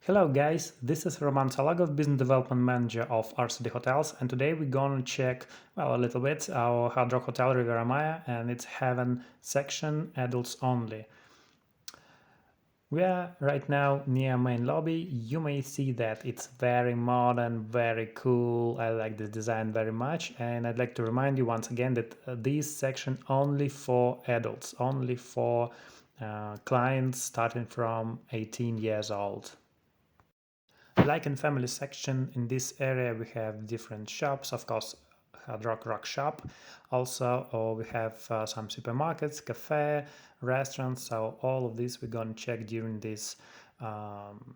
Hello guys, this is Roman Salagov, Business Development Manager of RCD Hotels, and today we're gonna check, a little bit our Hard Rock Hotel Riviera Maya and its Heaven section, adults only. We are right now near main lobby. You may see that it's very modern, very cool. I like the design very much, and I'd like to remind you once again that this section only for adults, only for clients starting from 18 years old. Like in family section, in this area we have different shops, of course Hard Rock shop. Also we have some supermarkets, cafe, restaurants, so all of this we're going to check during this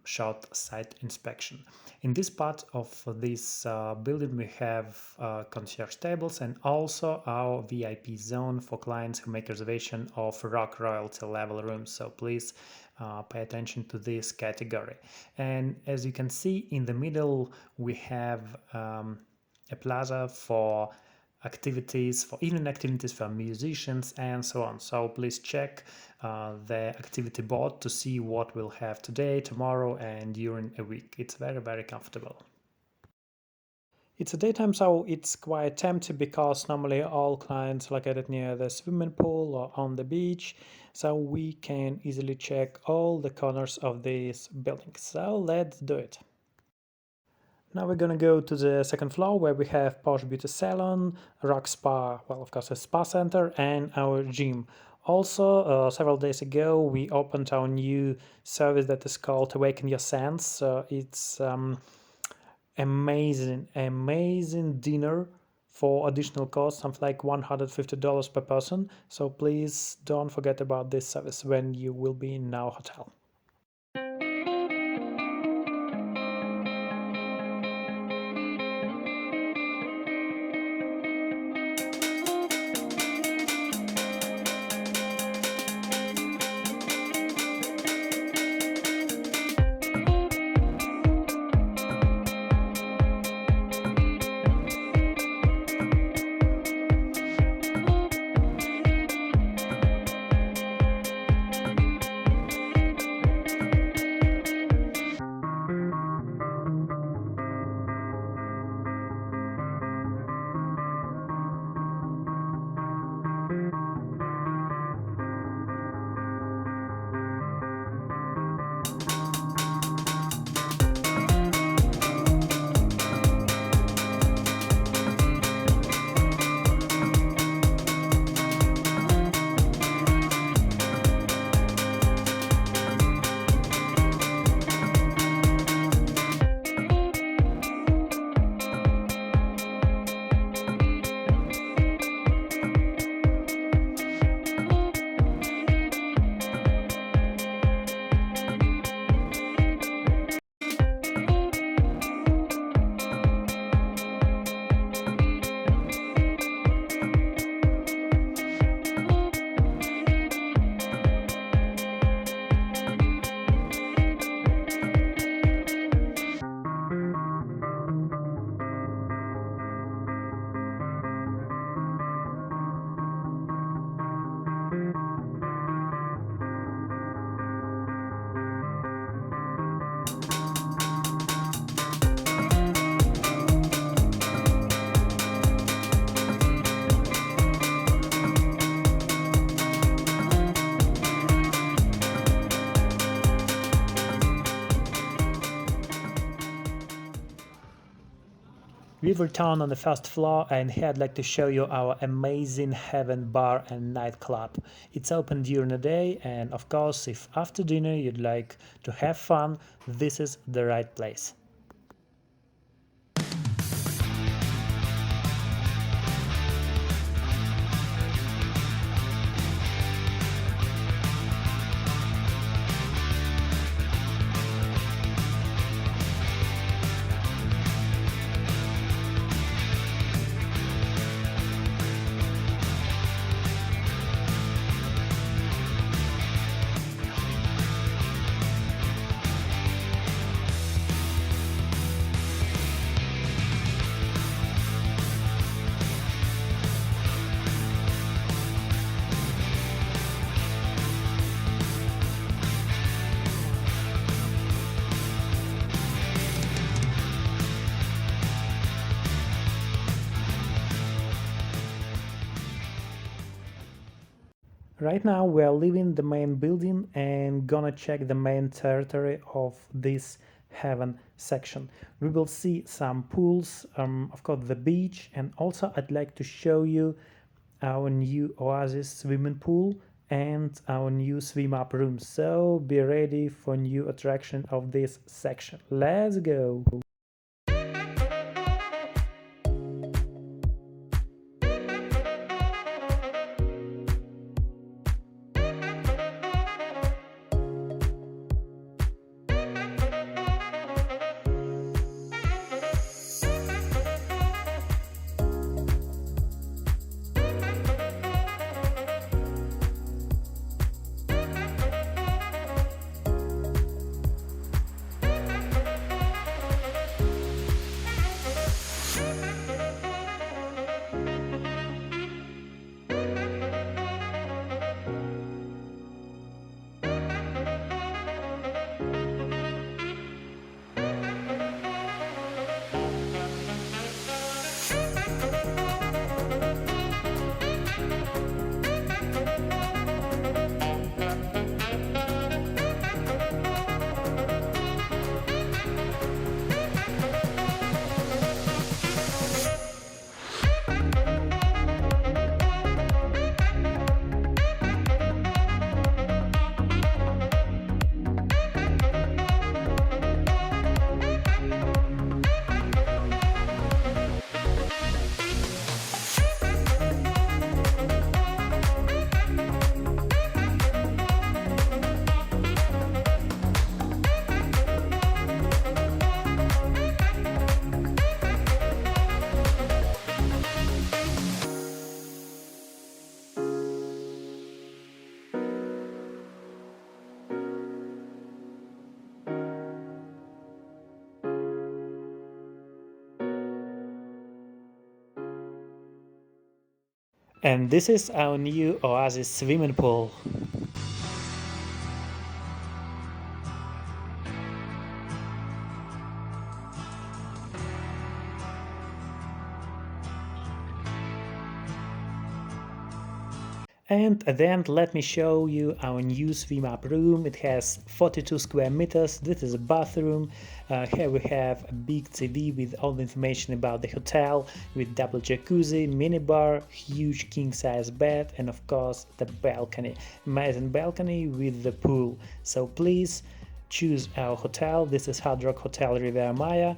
short site inspection. In this part of this building we have concierge tables and also our VIP zone for clients who make reservation of Rock Royalty level rooms, so please pay attention to this category. And as you can see in the middle we have a plaza for activities, for evening activities for musicians and so on. So please check the activity board to see what we'll have today, tomorrow and during a week. It's very comfortable. It's a daytime, so it's quite empty because normally all clients located near the swimming pool or on the beach, so we can easily check all the corners of this building. So let's do it. Now we're gonna go to the second floor where we have Posh Beauty Salon, Rock Spa, well of course a spa center, and our gym. Also, several days ago we opened our new service that is called Awaken Your Sense. It's amazing dinner for additional cost, something like $150 per person. So please don't forget about this service when you will be in our hotel. We've returned on the first floor, and here I'd like to show you our amazing Heaven bar and nightclub. It's open during the day, and of course if after dinner you'd like to have fun, this is the right place. Right now we are leaving the main building and gonna check the main territory of this heaven section. We will see some pools, of course the beach, and also I'd like to show you our new Oasis swimming pool and our new swim up room. So be ready for new attraction of this section. Let's go! And this is our new Oasis swimming pool. And at the end, let me show you our new swim up room. It has 42 square meters. This is a bathroom. Here we have a big TV with all the information about the hotel, with double jacuzzi, minibar, huge king size bed, and of course the balcony. Amazing balcony with the pool. So please choose our hotel. This is Hard Rock Hotel Riviera Maya.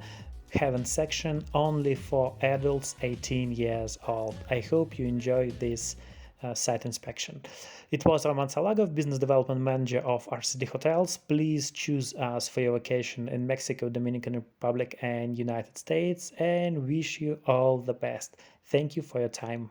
Heaven section only for adults 18 years old. I hope you enjoy this site inspection. It was Roman Salagov, Business Development Manager of RCD Hotels. Please choose us for your vacation in Mexico, Dominican Republic, and United States, and wish you all the best. Thank you for your time.